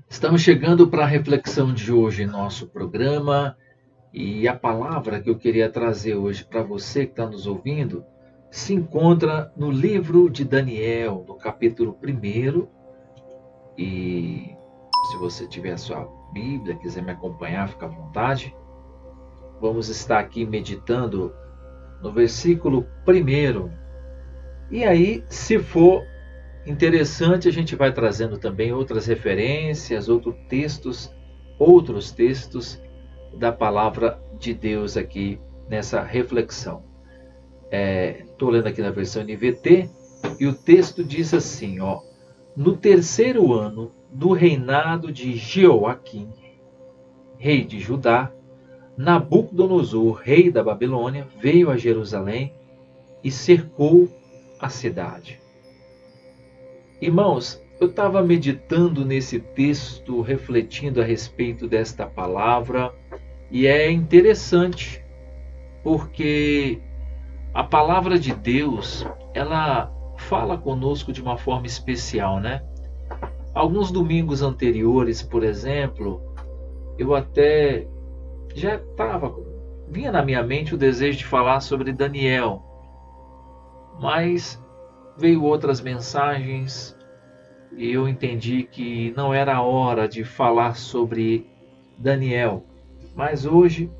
Estamos chegando para a reflexão de hoje em nosso programa e a palavra que eu queria trazer hoje para você que está nos ouvindo se encontra no livro de Daniel, no capítulo 1. E se você tiver a sua Bíblia, quiser me acompanhar, fica à vontade. Vamos estar aqui meditando no versículo 1. E aí, se for interessante, a gente vai trazendo também outras referências, outros textos da palavra de Deus aqui nessa reflexão. Estou lendo aqui na versão NVT e o texto diz assim, no terceiro ano do reinado de Jeoaquim, rei de Judá, Nabucodonosor, rei da Babilônia, veio a Jerusalém e cercou a cidade. Irmãos, eu estava meditando nesse texto, refletindo a respeito desta palavra, e é interessante, porque a palavra de Deus, ela fala conosco de uma forma especial, né? Alguns domingos anteriores, por exemplo, eu até vinha na minha mente o desejo de falar sobre Daniel, mas veio outras mensagens e eu entendi que não era a hora de falar sobre Daniel. Mas hoje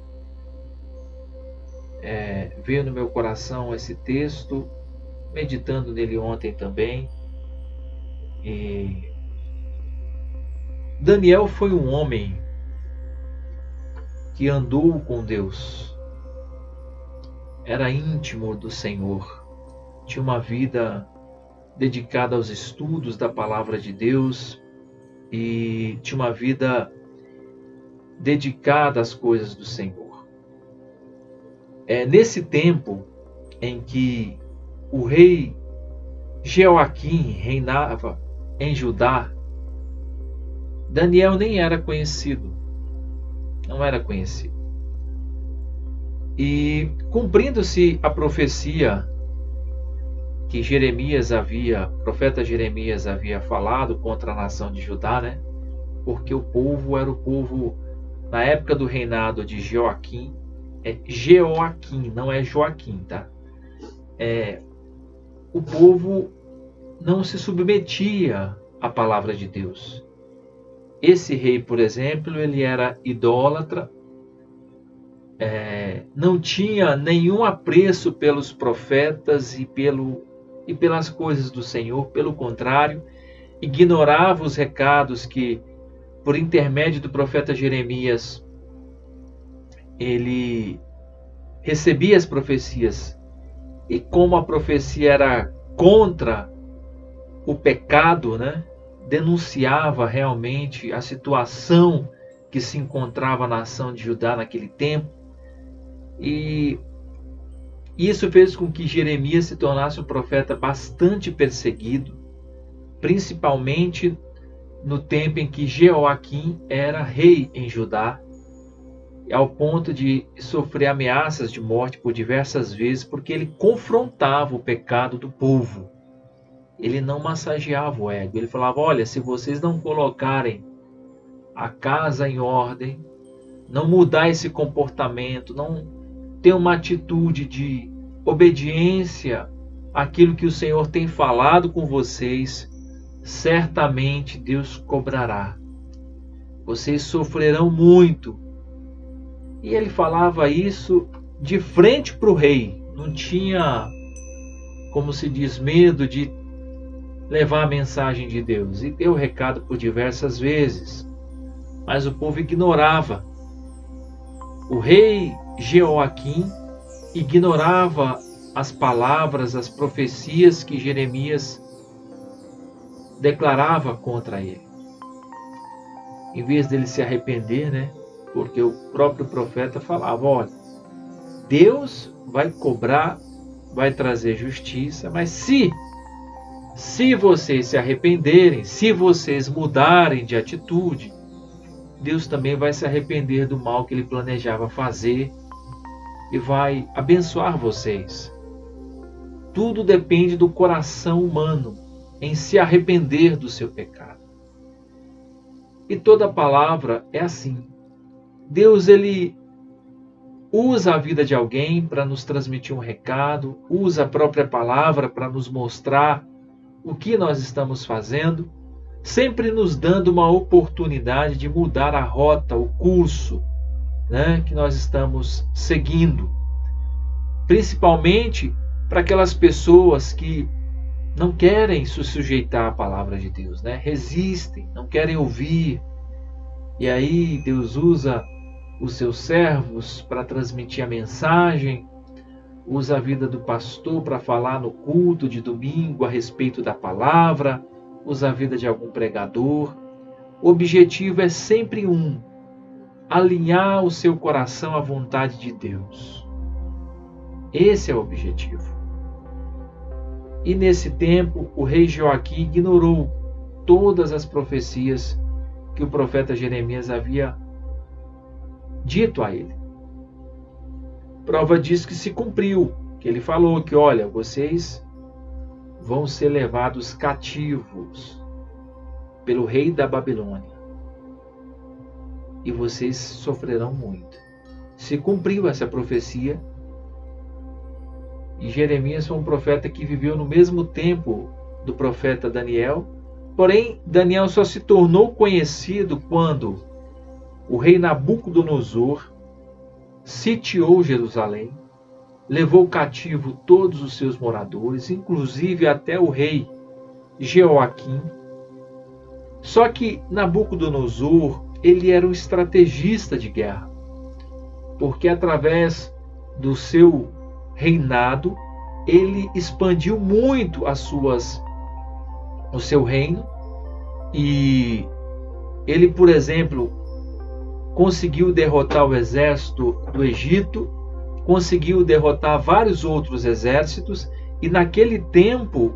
veio no meu coração esse texto, meditando nele ontem também. E Daniel foi um homem que andou com Deus, era íntimo do Senhor, tinha uma vida dedicada aos estudos da palavra de Deus e tinha uma vida dedicada às coisas do Senhor. Nesse tempo em que o rei Jeoaquim reinava em Judá, Daniel nem era conhecido, não era conhecido. E cumprindo-se a profecia que o profeta Jeremias havia falado contra a nação de Judá, né? Porque o povo era o povo, na época do reinado de Jeoaquim, Jeoaquim, não é Joaquim, tá? O povo não se submetia à palavra de Deus. Esse rei, por exemplo, ele era idólatra, não tinha nenhum apreço pelos profetas e pelas coisas do Senhor, pelo contrário, ignorava os recados que, por intermédio do profeta Jeremias, ele recebia as profecias. E como a profecia era contra o pecado, né, denunciava realmente a situação que se encontrava a nação de Judá naquele tempo. E isso fez com que Jeremias se tornasse um profeta bastante perseguido, principalmente no tempo em que Jeoaquim era rei em Judá, ao ponto de sofrer ameaças de morte por diversas vezes, porque ele confrontava o pecado do povo. Ele não massageava o ego, ele falava, olha, se vocês não colocarem a casa em ordem, não mudar esse comportamento, não ter uma atitude de obediência àquilo que o Senhor tem falado com vocês, certamente Deus cobrará. Vocês sofrerão muito. E ele falava isso de frente para o rei. Não tinha, como se diz, medo de levar a mensagem de Deus. E deu o recado por diversas vezes. Mas o povo ignorava. O rei Jeoaquim ignorava as palavras, as profecias que Jeremias declarava contra ele. Em vez dele se arrepender, né? Porque o próprio profeta falava, olha, Deus vai cobrar, vai trazer justiça, mas se vocês se arrependerem, se vocês mudarem de atitude, Deus também vai se arrepender do mal que ele planejava fazer e vai abençoar vocês. Tudo depende do coração humano em se arrepender do seu pecado. E toda palavra é assim. Deus, ele usa a vida de alguém para nos transmitir um recado, usa a própria palavra para nos mostrar o que nós estamos fazendo, sempre nos dando uma oportunidade de mudar a rota, o curso, né, que nós estamos seguindo. Principalmente para aquelas pessoas que não querem se sujeitar à palavra de Deus, né? Resistem, não querem ouvir. E aí Deus usa os seus servos para transmitir a mensagem, usa a vida do pastor para falar no culto de domingo a respeito da palavra, usa a vida de algum pregador. O objetivo é sempre alinhar o seu coração à vontade de Deus. Esse é o objetivo. E nesse tempo, o rei Joaquim ignorou todas as profecias que o profeta Jeremias havia dito a ele. Prova disso que se cumpriu, que ele falou que, olha, vocês vão ser levados cativos pelo rei da Babilônia e vocês sofrerão muito. Se cumpriu essa profecia. E Jeremias foi um profeta que viveu no mesmo tempo do profeta Daniel. Porém, Daniel só se tornou conhecido quando o rei Nabucodonosor sitiou Jerusalém, levou cativo todos os seus moradores, inclusive até o rei Jeoaquim. Só que Nabucodonosor, ele era um estrategista de guerra, porque através do seu reinado, ele expandiu muito o seu reino, e ele, por exemplo, conseguiu derrotar o exército do Egito, conseguiu derrotar vários outros exércitos, e naquele tempo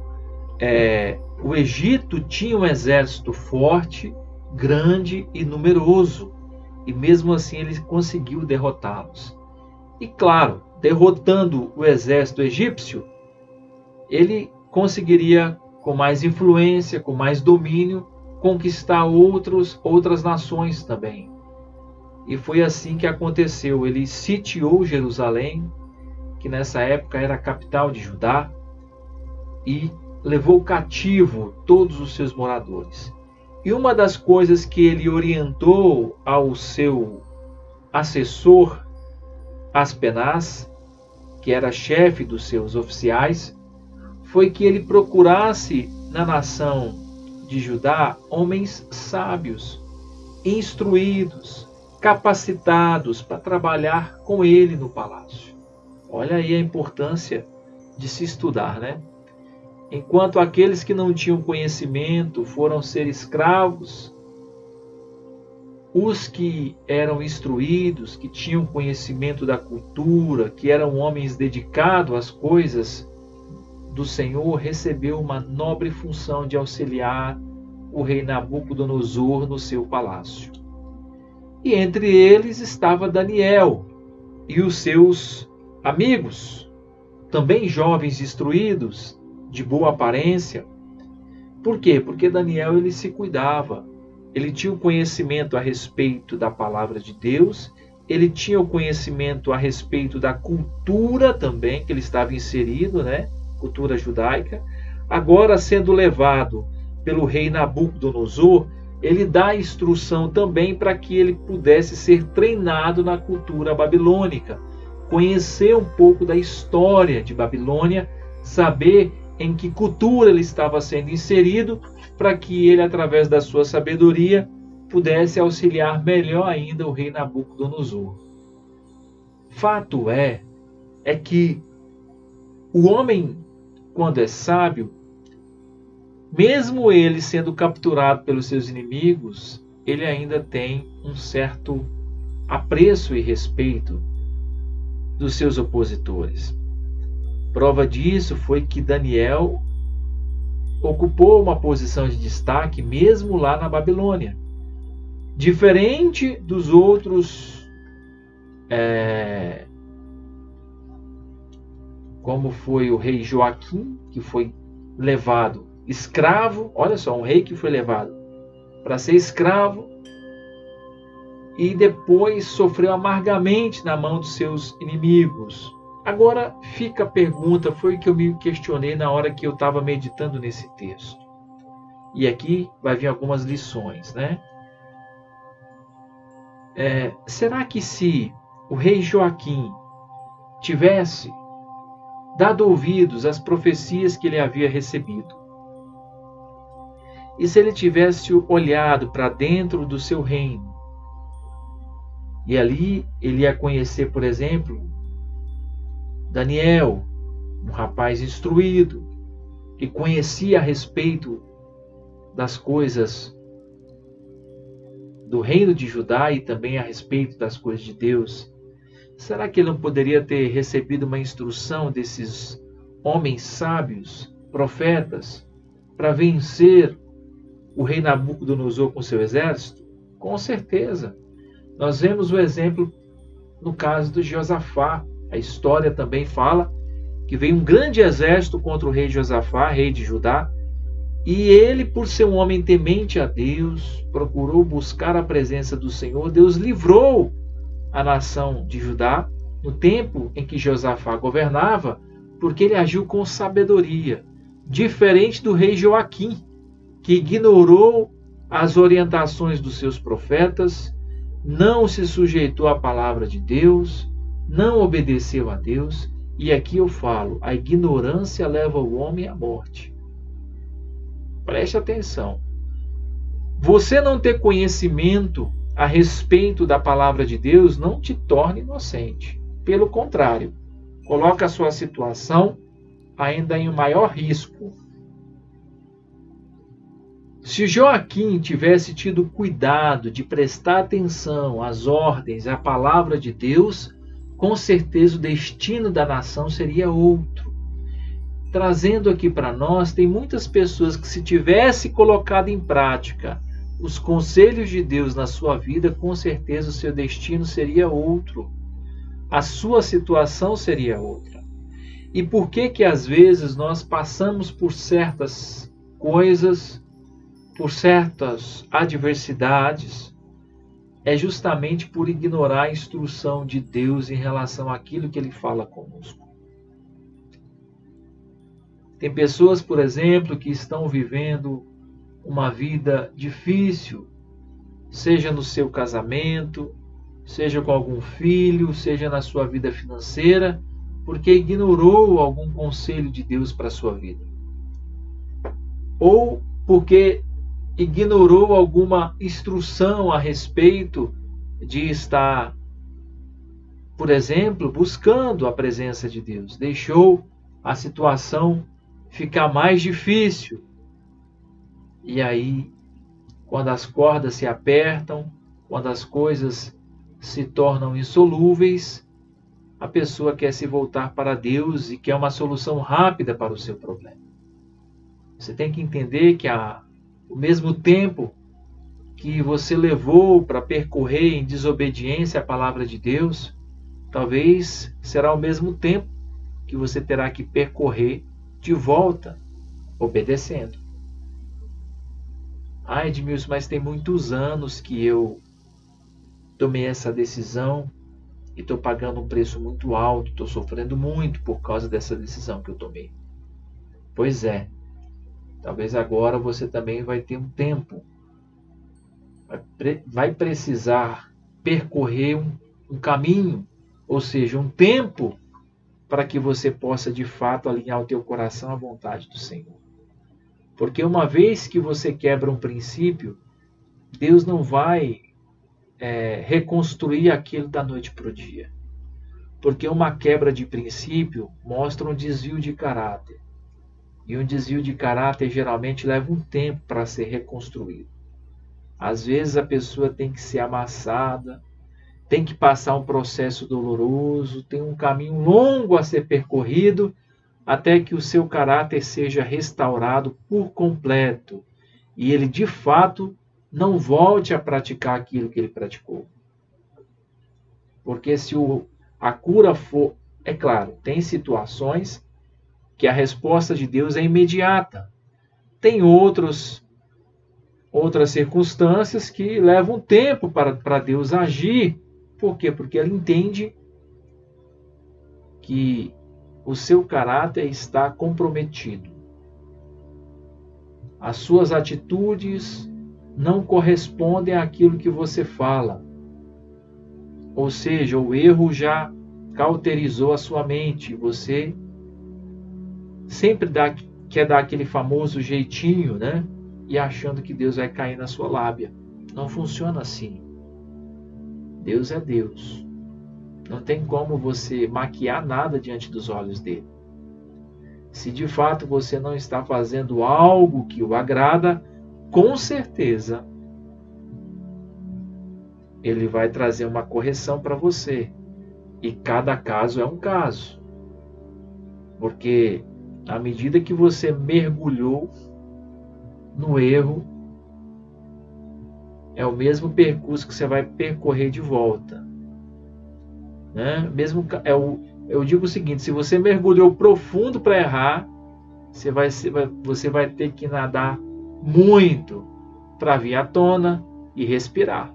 o Egito tinha um exército forte, grande e numeroso, e mesmo assim ele conseguiu derrotá-los. E claro, derrotando o exército egípcio, ele conseguiria, com mais influência, com mais domínio, conquistar outras nações também. E foi assim que aconteceu. Ele sitiou Jerusalém, que nessa época era a capital de Judá, e levou cativo todos os seus moradores. E uma das coisas que ele orientou ao seu assessor, Aspenaz, que era chefe dos seus oficiais, foi que ele procurasse na nação de Judá homens sábios, instruídos, capacitados para trabalhar com ele no palácio. Olha aí a importância de se estudar, né? Enquanto aqueles que não tinham conhecimento foram ser escravos, os que eram instruídos, que tinham conhecimento da cultura, que eram homens dedicados às coisas do Senhor, recebeu uma nobre função de auxiliar o rei Nabucodonosor no seu palácio. E entre eles estava Daniel e os seus amigos, também jovens instruídos, de boa aparência. Por quê? Porque Daniel, ele se cuidava. Ele tinha o conhecimento a respeito da palavra de Deus, ele tinha o conhecimento a respeito da cultura também, que ele estava inserido, né? Cultura judaica. Agora, sendo levado pelo rei Nabucodonosor, ele dá instrução também para que ele pudesse ser treinado na cultura babilônica, conhecer um pouco da história de Babilônia, saber em que cultura ele estava sendo inserido, para que ele, através da sua sabedoria, pudesse auxiliar melhor ainda o rei Nabucodonosor. Fato é que o homem, quando é sábio, mesmo ele sendo capturado pelos seus inimigos, ele ainda tem um certo apreço e respeito dos seus opositores. Prova disso foi que Daniel ocupou uma posição de destaque mesmo lá na Babilônia. Diferente dos outros, como foi o rei Joaquim, que foi levado escravo. Olha só, um rei que foi levado para ser escravo e depois sofreu amargamente na mão dos seus inimigos. Agora fica a pergunta, foi o que eu me questionei na hora que eu estava meditando nesse texto. E aqui vai vir algumas lições, né? Será que se o rei Joaquim tivesse dado ouvidos às profecias que ele havia recebido, e se ele tivesse olhado para dentro do seu reino, e ali ele ia conhecer, por exemplo, Daniel, um rapaz instruído, que conhecia a respeito das coisas do reino de Judá e também a respeito das coisas de Deus. Será que ele não poderia ter recebido uma instrução desses homens sábios, profetas, para vencer o rei Nabucodonosor com seu exército? Com certeza. Nós vemos o exemplo no caso de Josafá. A história também fala que veio um grande exército contra o rei Josafá, rei de Judá, e ele, por ser um homem temente a Deus, procurou buscar a presença do Senhor. Deus livrou a nação de Judá no tempo em que Josafá governava, porque ele agiu com sabedoria, diferente do rei Joaquim, que ignorou as orientações dos seus profetas, não se sujeitou à palavra de Deus, não obedeceu a Deus. E aqui eu falo, a ignorância leva o homem à morte. Preste atenção. Você não ter conhecimento a respeito da palavra de Deus não te torna inocente. Pelo contrário, coloca a sua situação ainda em um maior risco. Se Joaquim tivesse tido cuidado de prestar atenção às ordens, à palavra de Deus, com certeza o destino da nação seria outro. Trazendo aqui para nós, tem muitas pessoas que, se tivesse colocado em prática os conselhos de Deus na sua vida, com certeza o seu destino seria outro. A sua situação seria outra. E por que que às vezes nós passamos por certas coisas, por certas adversidades? É justamente por ignorar a instrução de Deus em relação àquilo que Ele fala conosco. Tem pessoas, por exemplo, que estão vivendo uma vida difícil, seja no seu casamento, seja com algum filho, seja na sua vida financeira, porque ignorou algum conselho de Deus para a sua vida. Ou porque ignorou alguma instrução a respeito de estar, por exemplo, buscando a presença de Deus. Deixou a situação ficar mais difícil. E aí, quando as cordas se apertam, quando as coisas se tornam insolúveis, a pessoa quer se voltar para Deus e quer uma solução rápida para o seu problema. Você tem que entender que o mesmo tempo que você levou para percorrer em desobediência à palavra de Deus, talvez será o mesmo tempo que você terá que percorrer de volta, obedecendo. Edmilson, mas tem muitos anos que eu tomei essa decisão e estou pagando um preço muito alto, estou sofrendo muito por causa dessa decisão que eu tomei. Pois é, talvez agora você também vai ter um tempo, vai precisar percorrer um caminho, ou seja, um tempo para que você possa de fato alinhar o teu coração à vontade do Senhor. Porque uma vez que você quebra um princípio, Deus não vai reconstruir aquilo da noite para o dia. Porque uma quebra de princípio mostra um desvio de caráter. E um desvio de caráter geralmente leva um tempo para ser reconstruído. Às vezes a pessoa tem que ser amassada, tem que passar um processo doloroso, tem um caminho longo a ser percorrido, até que o seu caráter seja restaurado por completo e ele de fato não volte a praticar aquilo que ele praticou. Porque se a cura for, é claro, tem situações que a resposta de Deus é imediata. Tem outros outras circunstâncias que levam tempo para Deus agir. Por quê? Porque ele entende que o seu caráter está comprometido. As suas atitudes não correspondem àquilo que você fala. Ou seja, o erro já cauterizou a sua mente. Você sempre quer dar aquele famoso jeitinho, né? E achando que Deus vai cair na sua lábia. Não funciona assim. Deus é Deus. Não tem como você maquiar nada diante dos olhos dele. Se de fato você não está fazendo algo que o agrada, com certeza ele vai trazer uma correção para você. E cada caso é um caso. Porque à medida que você mergulhou no erro, é o mesmo percurso que você vai percorrer de volta. Né? Eu digo o seguinte: se você mergulhou profundo para errar, você vai ter que nadar muito para vir à tona e respirar.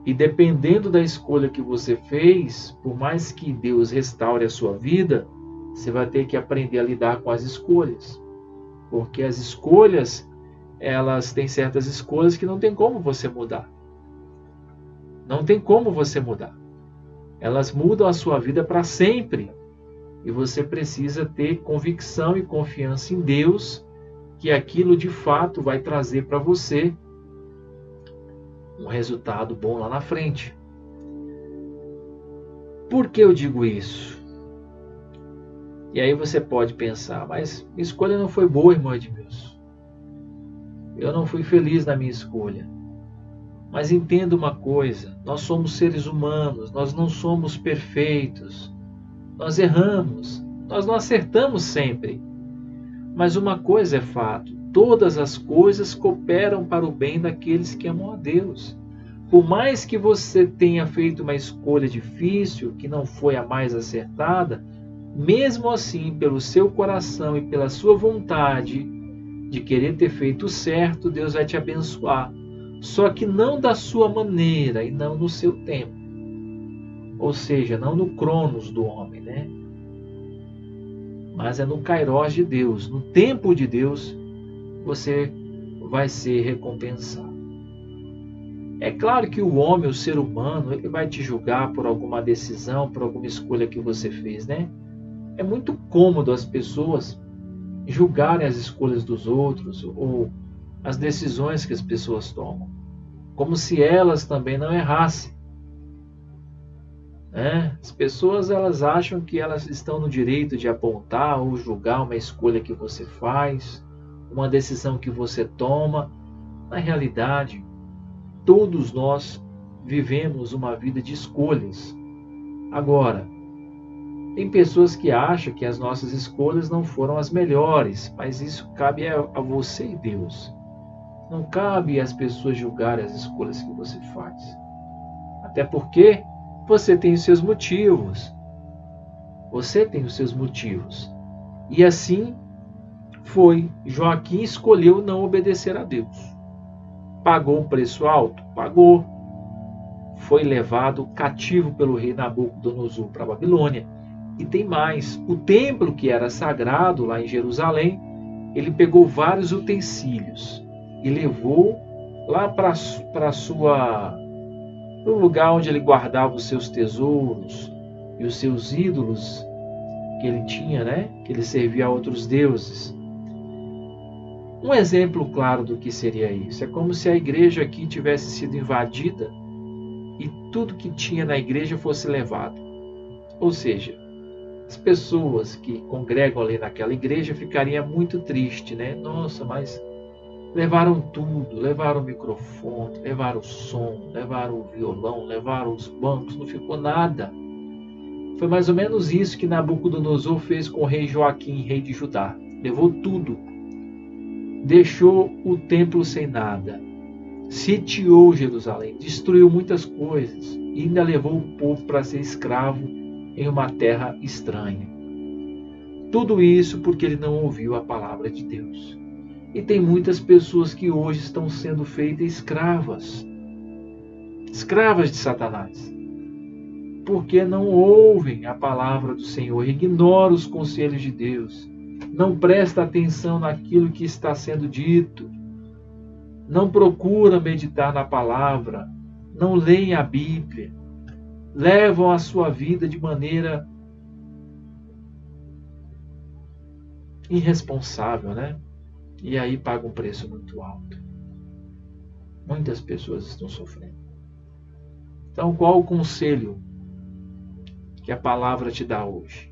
E dependendo da escolha que você fez, por mais que Deus restaure a sua vida, você vai ter que aprender a lidar com as escolhas. Porque as escolhas, elas têm certas escolhas que não tem como você mudar. Não tem como você mudar. Elas mudam a sua vida para sempre. E você precisa ter convicção e confiança em Deus que aquilo de fato vai trazer para você um resultado bom lá na frente. Por que eu digo isso? E aí você pode pensar: mas minha escolha não foi boa, irmão Edmilson. Eu não fui feliz na minha escolha. Mas entenda uma coisa: nós somos seres humanos, nós não somos perfeitos. Nós erramos, nós não acertamos sempre. Mas uma coisa é fato: todas as coisas cooperam para o bem daqueles que amam a Deus. Por mais que você tenha feito uma escolha difícil, que não foi a mais acertada, mesmo assim, pelo seu coração e pela sua vontade de querer ter feito o certo, Deus vai te abençoar. Só que não da sua maneira e não no seu tempo. Ou seja, não no cronos do homem, né? Mas é no kairos de Deus. No tempo de Deus, você vai ser recompensado. É claro que o homem, o ser humano, ele vai te julgar por alguma decisão, por alguma escolha que você fez, né? É muito cômodo as pessoas julgarem as escolhas dos outros ou as decisões que as pessoas tomam, como se elas também não errassem. As pessoas, elas acham que elas estão no direito de apontar ou julgar uma escolha que você faz, uma decisão que você toma. Na realidade, todos nós vivemos uma vida de escolhas. Agora, tem pessoas que acham que as nossas escolhas não foram as melhores, mas isso cabe a você e Deus. Não cabe às pessoas julgarem as escolhas que você faz. Até porque você tem os seus motivos. Você tem os seus motivos. E assim foi. Joaquim escolheu não obedecer a Deus. Pagou um preço alto? Pagou. Foi levado cativo pelo rei Nabucodonosor para a Babilônia. E tem mais. O templo que era sagrado lá em Jerusalém, ele pegou vários utensílios e levou lá para o lugar onde ele guardava os seus tesouros e os seus ídolos que ele tinha, né? Que ele servia a outros deuses. Um exemplo claro do que seria isso: é como se a igreja aqui tivesse sido invadida e tudo que tinha na igreja fosse levado. Ou seja, as pessoas que congregam ali naquela igreja ficariam muito tristes, né? Nossa, mas levaram tudo, levaram o microfone, levaram o som, levaram o violão, levaram os bancos, não ficou nada. Foi mais ou menos isso que Nabucodonosor fez com o rei Joaquim, rei de Judá. Levou tudo. Deixou o templo sem nada. Sitiou Jerusalém, destruiu muitas coisas e ainda levou o povo para ser escravo em uma terra estranha. Tudo isso porque ele não ouviu a palavra de Deus. E tem muitas pessoas que hoje estão sendo feitas escravas de Satanás, porque não ouvem a palavra do Senhor, ignoram os conselhos de Deus, não prestam atenção naquilo que está sendo dito, não procuram meditar na palavra, não leem a Bíblia, levam a sua vida de maneira irresponsável, né? E aí pagam um preço muito alto. Muitas pessoas estão sofrendo. Então, qual o conselho que a palavra te dá hoje?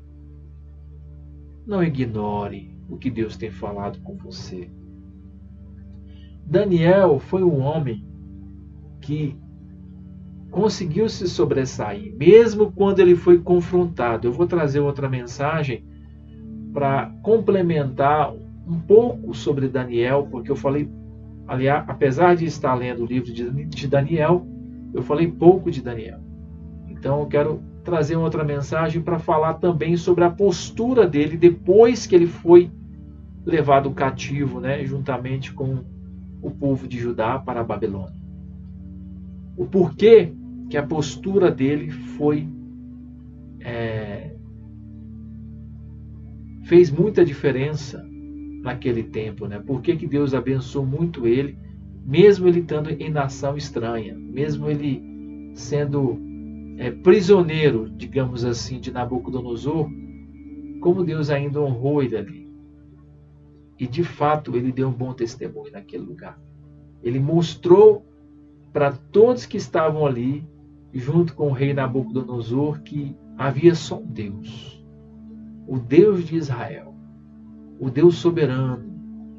Não ignore o que Deus tem falado com você. Daniel foi um homem que conseguiu se sobressair, mesmo quando ele foi confrontado. Eu vou trazer outra mensagem para complementar um pouco sobre Daniel, porque eu falei, aliás, apesar de estar lendo o livro de Daniel, eu falei pouco de Daniel. Então eu quero trazer outra mensagem para falar também sobre a postura dele depois que ele foi levado cativo, né, juntamente com o povo de Judá para a Babilônia. O porquê que a postura dele fez muita diferença naquele tempo, né? Por que Deus abençoou muito ele, mesmo ele estando em nação estranha, mesmo ele sendo prisioneiro, digamos assim, de Nabucodonosor, como Deus ainda honrou ele ali. E de fato ele deu um bom testemunho naquele lugar. Ele mostrou para todos que estavam ali, junto com o rei Nabucodonosor, que havia só um Deus, o Deus de Israel, o Deus soberano,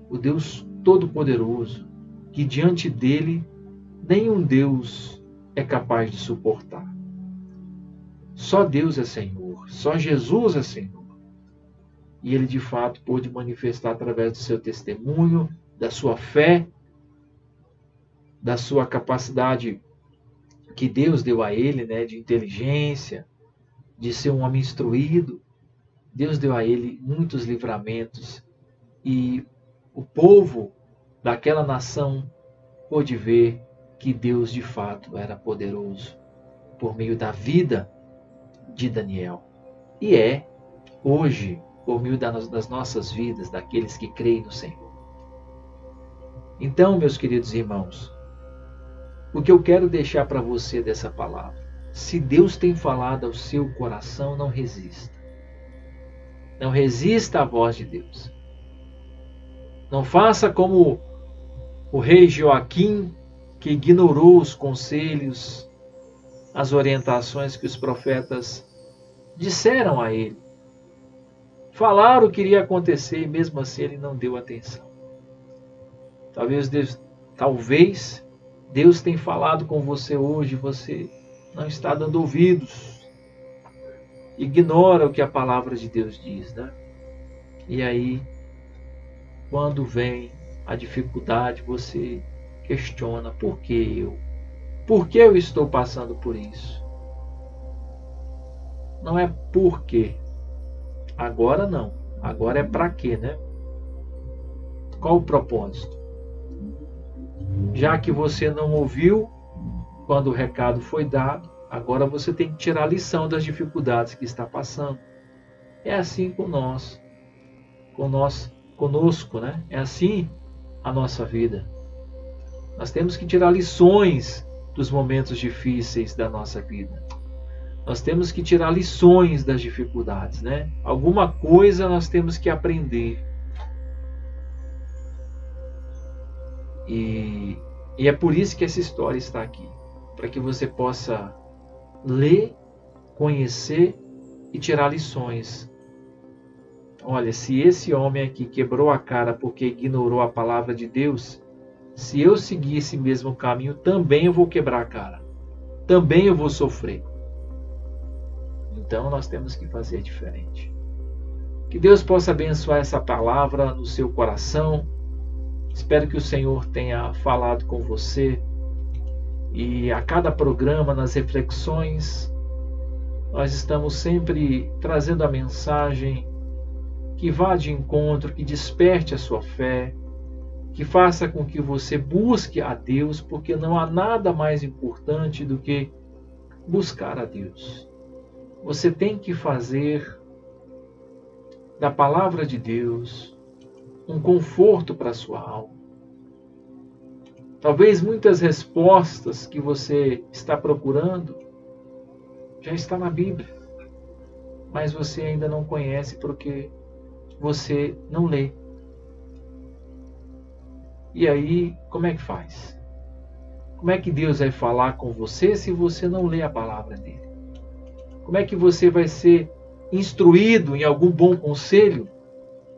o Deus todo-poderoso, que diante dele nenhum Deus é capaz de suportar. Só Deus é Senhor, só Jesus é Senhor. E ele de fato pôde manifestar através do seu testemunho, da sua fé, da sua capacidade que Deus deu a ele, né, de inteligência, de ser um homem instruído. Deus deu a ele muitos livramentos e o povo daquela nação pôde ver que Deus de fato era poderoso por meio da vida de Daniel. E é hoje por meio das nossas vidas, daqueles que creem no Senhor. Então, meus queridos irmãos, o que eu quero deixar para você dessa palavra, se Deus tem falado ao seu coração, não resista. Não resista à voz de Deus. Não faça como o rei Joaquim, que ignorou os conselhos, as orientações que os profetas disseram a ele. Falaram o que iria acontecer e mesmo assim ele não deu atenção. Talvez Deus tenha falado com você hoje, você não está dando ouvidos. Ignora o que a palavra de Deus diz, né? E aí, quando vem a dificuldade, você questiona: por que eu? Por que eu estou passando por isso? Não é por quê. Agora não. Agora é para quê, né? Qual o propósito? Já que você não ouviu quando o recado foi dado, agora você tem que tirar a lição das dificuldades que está passando. É assim conosco, né? É assim a nossa vida. Nós temos que tirar lições dos momentos difíceis da nossa vida. Nós temos que tirar lições das dificuldades, né? Alguma coisa nós temos que aprender. E é por isso que essa história está aqui. Para que você possa ler, conhecer e tirar lições. Olha, se esse homem aqui quebrou a cara porque ignorou a palavra de Deus, se eu seguir esse mesmo caminho, também eu vou quebrar a cara. Também eu vou sofrer. Então nós temos que fazer diferente. Que Deus possa abençoar essa palavra no seu coração. Espero que o Senhor tenha falado com você. E a cada programa, nas reflexões, nós estamos sempre trazendo a mensagem que vá de encontro, que desperte a sua fé, que faça com que você busque a Deus, porque não há nada mais importante do que buscar a Deus. Você tem que fazer da palavra de Deus um conforto para a sua alma. Talvez muitas respostas que você está procurando já está na Bíblia, mas você ainda não conhece porque você não lê. E aí, como é que faz? Como é que Deus vai falar com você se você não lê a palavra dele? Como é que você vai ser instruído em algum bom conselho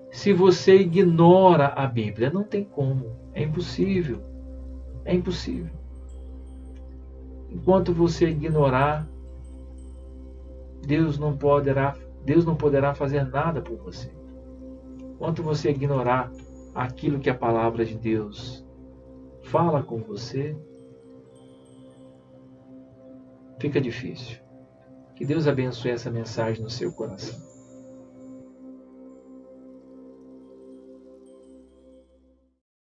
se você ignora a Bíblia? Não tem como, é impossível. É impossível. Enquanto você ignorar, Deus não poderá fazer nada por você. Enquanto você ignorar aquilo que a palavra de Deus fala com você, fica difícil. Que Deus abençoe essa mensagem no seu coração.